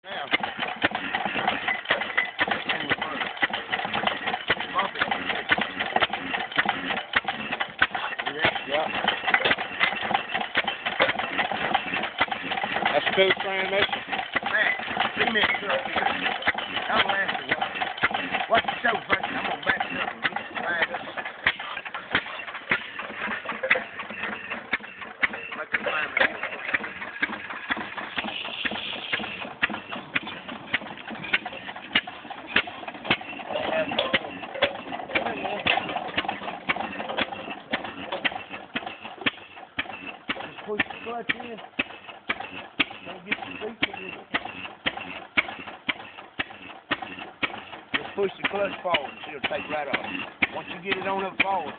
Now. Yeah. That's a cool transmission. Man, 2 minutes. I'm laughing. Watch the show first. I'm going to back it up and get it lined up. Make it line up. Just push the clutch in. Don't get the seat in it. Just push the clutch forward and it'll take right off. Once you get it on up forward,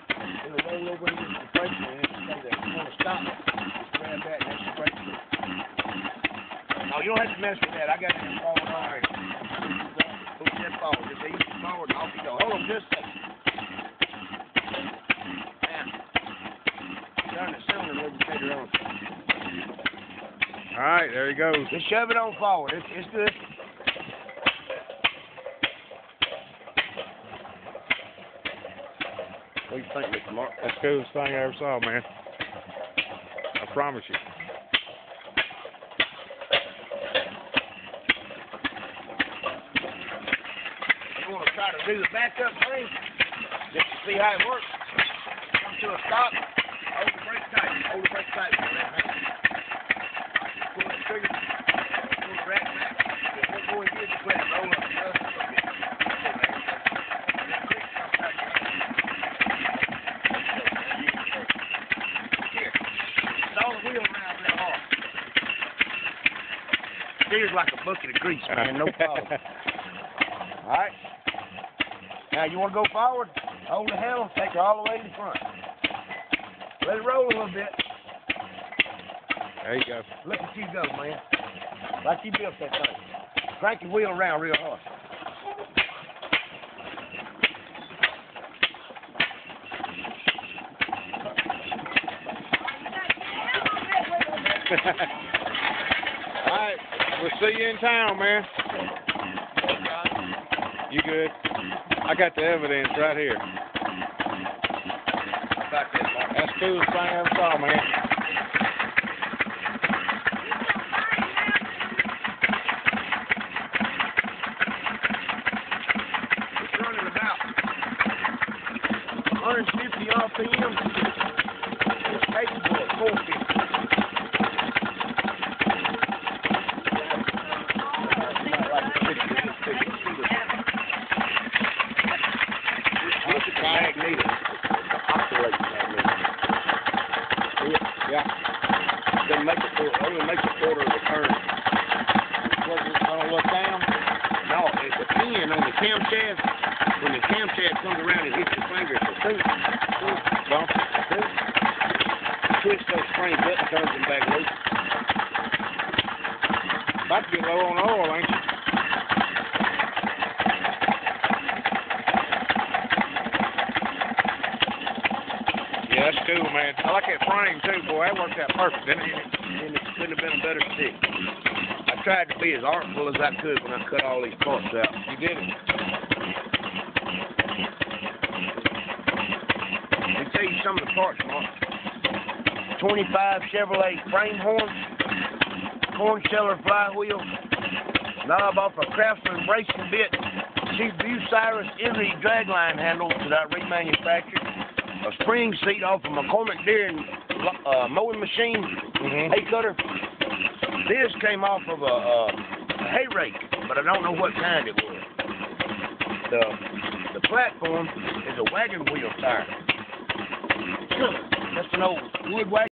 it'll roll over and get the brake on it and stay there. If you want to stop it, just grab that and that's the brake. No, you don't have to mess with that. I got it in forward already. Push that forward. Just ease it forward and off you go. Hold on just a second. Turn the cylinder lubricator on. All right, there he goes. Just shove it on forward. It's good. What do you think, Mr. Mark? That's the coolest thing I ever saw, man. I promise you. You want to try to do the backup thing? Just to see how it works. Come to a stop. Hold the brake tight. Hold the brake tight with your left hand. Pull the trigger. Pull the rack back. Just one more here. Just let it roll up just a little bit. Here. Saw the wheel around real hard. Steers like a bucket of grease, man. No problem. All right. Now you want to go forward? Hold the handle. Take her all the way to the front. Let it roll a little bit. There you go. Look at you go, man. Like you built that thing. Crank your wheel around real hard. All right, we'll see you in town, man. You good? I got the evidence right here. That's the coolest thing I ever saw, man. It's running about 150 RPM. It's capable of 450. Yeah. Doesn't make it only makes a quarter of the current. Was it gonna look down? No, it's a pin on the camshaft. When the camshaft comes around and hits your finger, it's a tooth. Bump. Twist those springs up and turns them back loose. About to get low on oil, ain't you? Yeah, that's cool, man. I like that frame, too, boy. That worked out perfect, didn't it? And it couldn't have been a better stick. I tried to be as artful as I could when I cut all these parts out. You did it. Let me tell you some of the parts, Mark. 25 Chevrolet frame horn, corn sheller flywheel, knob off a Craftsman bracing bit, 2 Bucyrus Erie dragline handles that I remanufactured, a spring seat off a McCormick Deere mowing machine, hay cutter. This came off of a hay rake, but I don't know what kind it was. The platform is a wagon wheel tire. That's an old wood wagon.